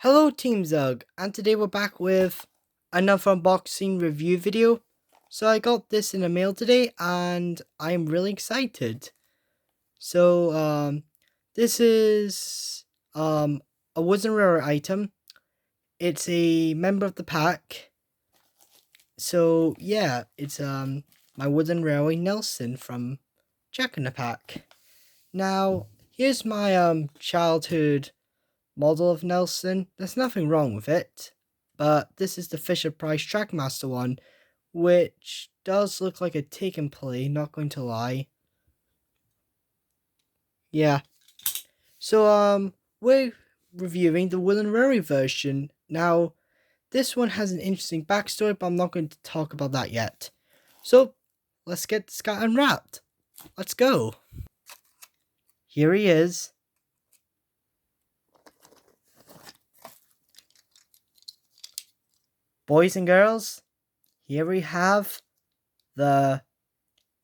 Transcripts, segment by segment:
Hello Team Zug, and today we're back with another unboxing review video. So I got this in the mail today and I'm really excited. So this is a Wooden Rare item. It's a member of the pack. So yeah, it's my Wooden Railway Nelson from Jack in the Pack. Now, here's my childhood model of Nelson. There's nothing wrong with it, but this is the Fisher Price Trackmaster one, which does look like a take and play, not going to lie. Yeah. So we're reviewing the Will and Rory version. Now, this one has an interesting backstory, but I'm not going to talk about that yet. So let's get this guy unwrapped. Let's go. Here he is. Boys and girls, here we have the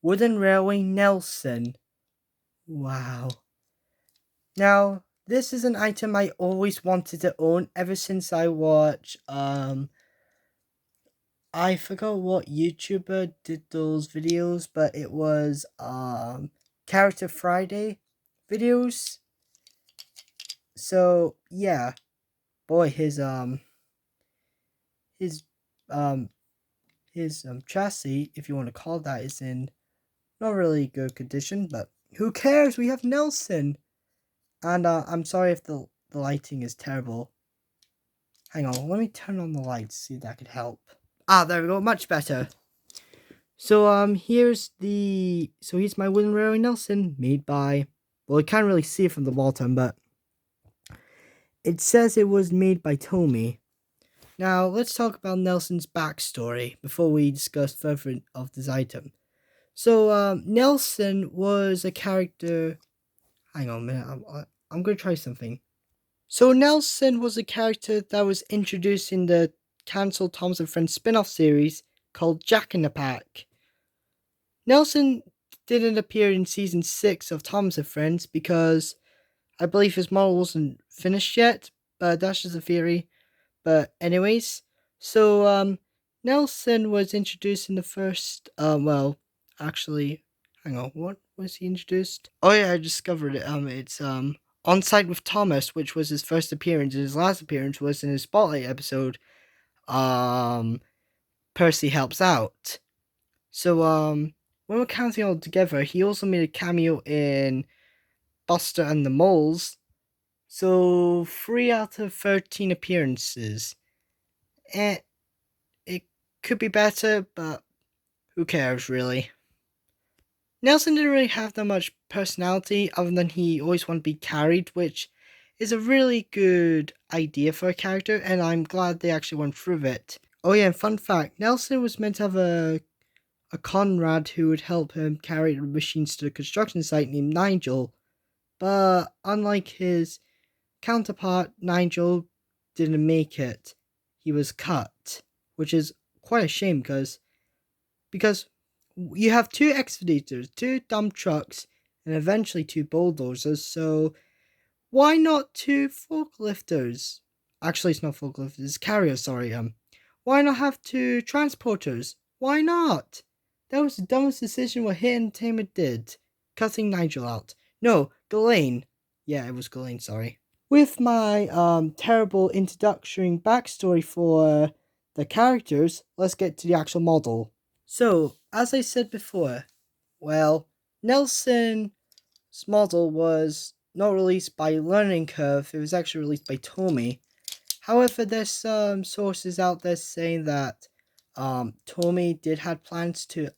Wooden Railway Nelson. Wow. Now, this is an item I always wanted to own ever since I watched, I forgot what YouTuber did those videos, but it was, Character Friday videos. So, yeah. Boy, his, um, chassis, if you want to call that, is in not really good condition, but who cares? We have Nelson. And I'm sorry if the lighting is terrible. Hang on, let me turn on the lights, see if that could help. Ah, there we go, much better. So here's my Wooden Railway Nelson, made by, well, you can't really see it from the bottom, but it says it was made by Tomy. Now, let's talk about Nelson's backstory before we discuss further of this item. So, Nelson was a character. Hang on a minute, I'm going to try something. So, Nelson was a character that was introduced in the cancelled Thomas and Friends spin off series called Jack in the Pack. Nelson didn't appear in season 6 of Thomas and Friends because I believe his model wasn't finished yet, but that's just a theory. But, anyways, so, Nelson was introduced in the first, actually, hang on, what was he introduced? Oh yeah, I discovered it. It's On Site with Thomas, which was his first appearance, and his last appearance was in his Spotlight episode. Percy Helps Out. So, when we're counting all together, he also made a cameo in Buster and the Moles. So 3 out of 13 appearances. It could be better, but who cares, really? Nelson didn't really have that much personality other than he always wanted to be carried, which is a really good idea for a character, and I'm glad they actually went through it. Oh yeah, and fun fact, Nelson was meant to have a Conrad who would help him carry the machines to the construction site named Nigel, but unlike his counterpart, Nigel didn't make it. He was cut, which is quite a shame because you have 2 excavators, 2 dump trucks, and eventually 2 bulldozers, so why not 2 forklifters? Actually, it's not forklifters, it's carriers, sorry. Why not have 2 transporters? Why not? That was the dumbest decision what Hit Entertainment did, cutting Nigel out. No, Ghislaine. Yeah, it was Ghislaine, sorry. With my terrible introductory backstory for the characters, let's get to the actual model. So, as I said before, well, Nelson's model was not released by Learning Curve, it was actually released by Tomy. However, there's some sources out there saying that Tomy did have plans to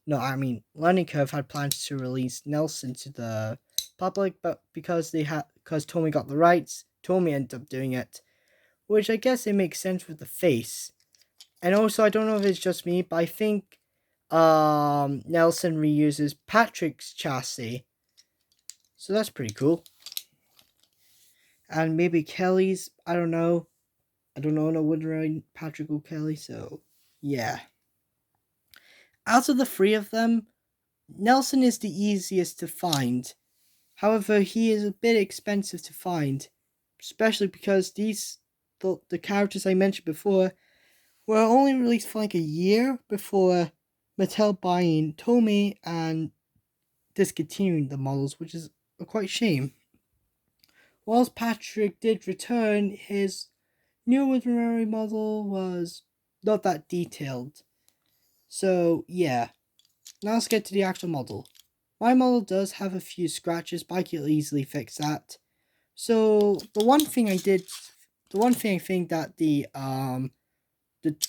Learning Curve had plans to release Nelson to the public, but because Tomy got the rights, Tomy ended up doing it, which I guess it makes sense with the face. And also, I don't know if it's just me, but I think Nelson reuses Patrick's chassis, so that's pretty cool. And maybe Kelly's, I don't know. I don't know no Wooden Patrick or Kelly, so yeah. Out of the 3 of them, Nelson is the easiest to find. However, he is a bit expensive to find. especially because the characters I mentioned before were only released for like a year before Mattel buying Tomy and discontinuing the models, which is a quite shame. Whilst Patrick did return, his new Wizardary model was not that detailed. So yeah, now let's get to the actual model. My model does have a few scratches, but I can easily fix that. So the one thing I think that the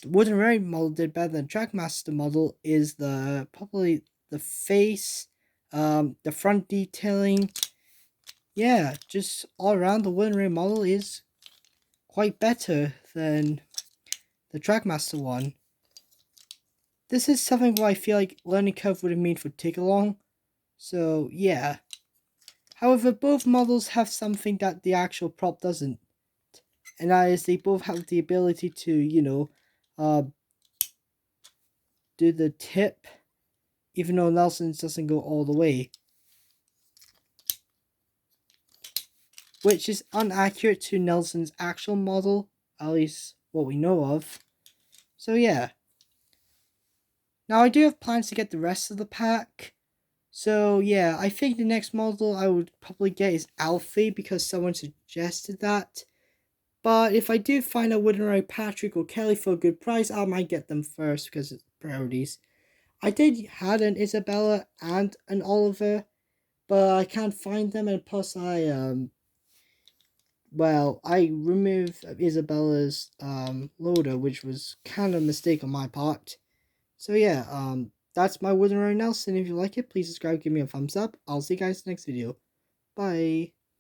Wooden Ray model did better than Trackmaster model is probably the face, the front detailing. Yeah, just all around the Wooden Ray model is quite better than the Trackmaster one. This is something where I feel like learning curve would have made for take along. So yeah. However, both models have something that the actual prop doesn't, and that is they both have the ability to, uh, do the tip, even though Nelson's doesn't go all the way, which is inaccurate to Nelson's actual model, at least what we know of. So yeah. Now I do have plans to get the rest of the pack. So yeah, I think the next model I would probably get is Alfie because someone suggested that. But if I do find a Wooden Patrick or Kelly for a good price, I might get them first because it's priorities. I did had an Isabella and an Oliver, but I can't find them, and plus I removed Isabella's loader, which was kind of a mistake on my part. So yeah, that's my Wooden Nelson. If you like it, please subscribe, give me a thumbs up. I'll see you guys next video. Bye.